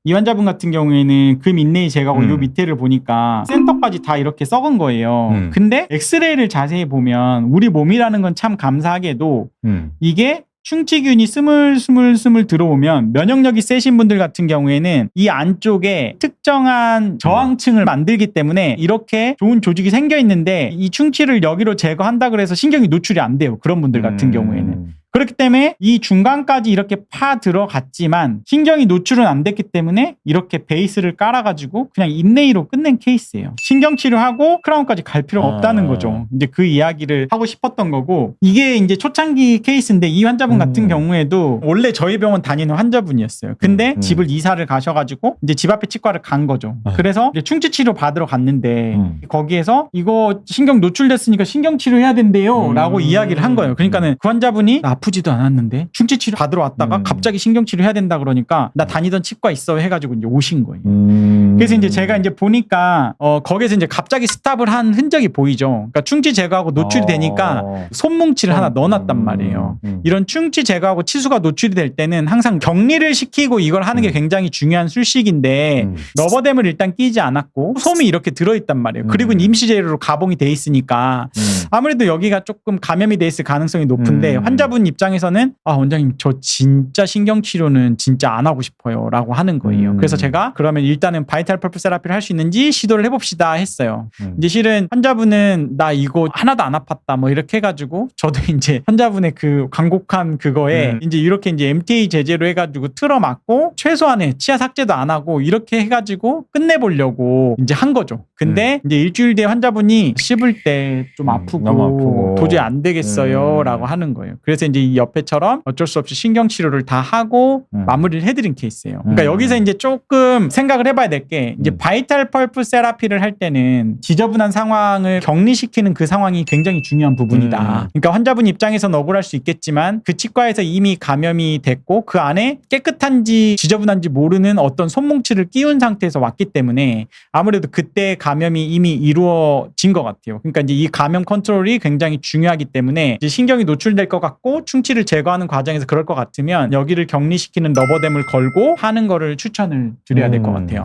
이 환자분 같은 경우에는 금 인내이 제거하고 요 밑에를 보니까 센터까지 다 이렇게 썩은 거예요. 근데 엑스레이를 자세히 보면 우리 몸이라는 건 참 감사하게도 이게 충치균이 스물스물 들어오면 면역력이 세신 분들 같은 경우에는 이 안쪽에 특정한 저항층을 만들기 때문에 이렇게 좋은 조직이 생겨 있는데 이 충치를 여기로 제거한다 그래서 신경이 노출이 안 돼요. 그런 분들 같은 경우에는. 그렇기 때문에 이 중간까지 이렇게 파 들어갔지만 신경이 노출은 안 됐기 때문에 이렇게 베이스를 깔아가지고 그냥 인레이로 끝낸 케이스예요. 신경치료하고 크라운까지 갈 필요가 없다는 거죠. 이제 그 이야기를 하고 싶었던 거고, 이게 이제 초창기 케이스인데 이 환자분 같은 경우에도 원래 저희 병원 다니는 환자분이었어요. 근데 집을 이사를 가셔가지고 이제 집 앞에 치과를 간 거죠. 그래서 이제 충치치료 받으러 갔는데 거기에서 이거 신경 노출됐으니까 신경치료 해야 된대요 라고 이야기를 한 거예요. 그러니까는 그 환자분이 아프지도 않았는데 충치치료 받으러 왔다가 갑자기 신경치료 해야 된다 그러니까 나 다니던 치과 있어 해가지고 이제 오신 거예요. 그래서 이제 제가 이제 보니까 거기에서 이제 갑자기 스탑을 한 흔적이 보이죠. 그러니까 충치 제거하고 노출이 되니까 손뭉치를 하나 넣어놨단 말이에요. 이런 충치 제거하고 치수가 노출이 될 때는 항상 격리를 시키고 이걸 하는 게 굉장히 중요한 술식인데 러버댐을 일단 끼지 않았고 솜이 이렇게 들어있단 말이에요. 그리고 임시 재료로 가봉이 돼 있으니까 아무래도 여기가 조금 감염이 돼 있을 가능성이 높은데 환자분 입장에서는 원장님 저 진짜 신경치료는 진짜 안 하고 싶어요 라고 하는 거예요. 그래서 제가 그러면 일단은 바이탈 펄프 세라피를 할 수 있는지 시도를 해봅시다 했어요. 이제 실은 환자분은 나 이거 하나도 안 아팠다 뭐 이렇게 해가지고 저도 이제 환자분의 그 광곡한 그거에 이제 이렇게 이제 MTA 제재로 해가지고 틀어막고 최소한의 치아 삭제도 안 하고 이렇게 해가지고 끝내보려고 이제 한 거죠. 근데 이제 일주일 뒤에 환자분이 씹을 때 좀 너무 아프고. 도저히 안 되겠어요 라고 하는 거예요. 그래서 이제 이 옆에처럼 어쩔 수 없이 신경치료를 다 하고 마무리를 해드린 케이스예요. 그러니까 여기서 이제 조금 생각을 해봐야 될 게 이제 바이탈 펄프 세라피를 할 때는 지저분한 상황을 격리시키는 그 상황이 굉장히 중요한 부분이다. 그러니까 환자분 입장에서는 억울할 수 있겠지만 그 치과에서 이미 감염이 됐고 그 안에 깨끗한지 지저분한지 모르는 어떤 손뭉치를 끼운 상태에서 왔기 때문에 아무래도 그때 감염이 이미 이루어진 것 같아요. 그러니까 이제 이 감염 컨트롤이 굉장히 중요하기 때문에 이제 신경이 노출될 것 같고 충치를 제거하는 과정에서 그럴 것 같으면 여기를 격리시키는 러버댐을 걸고 하는 거를 추천을 드려야 될 것 같아요.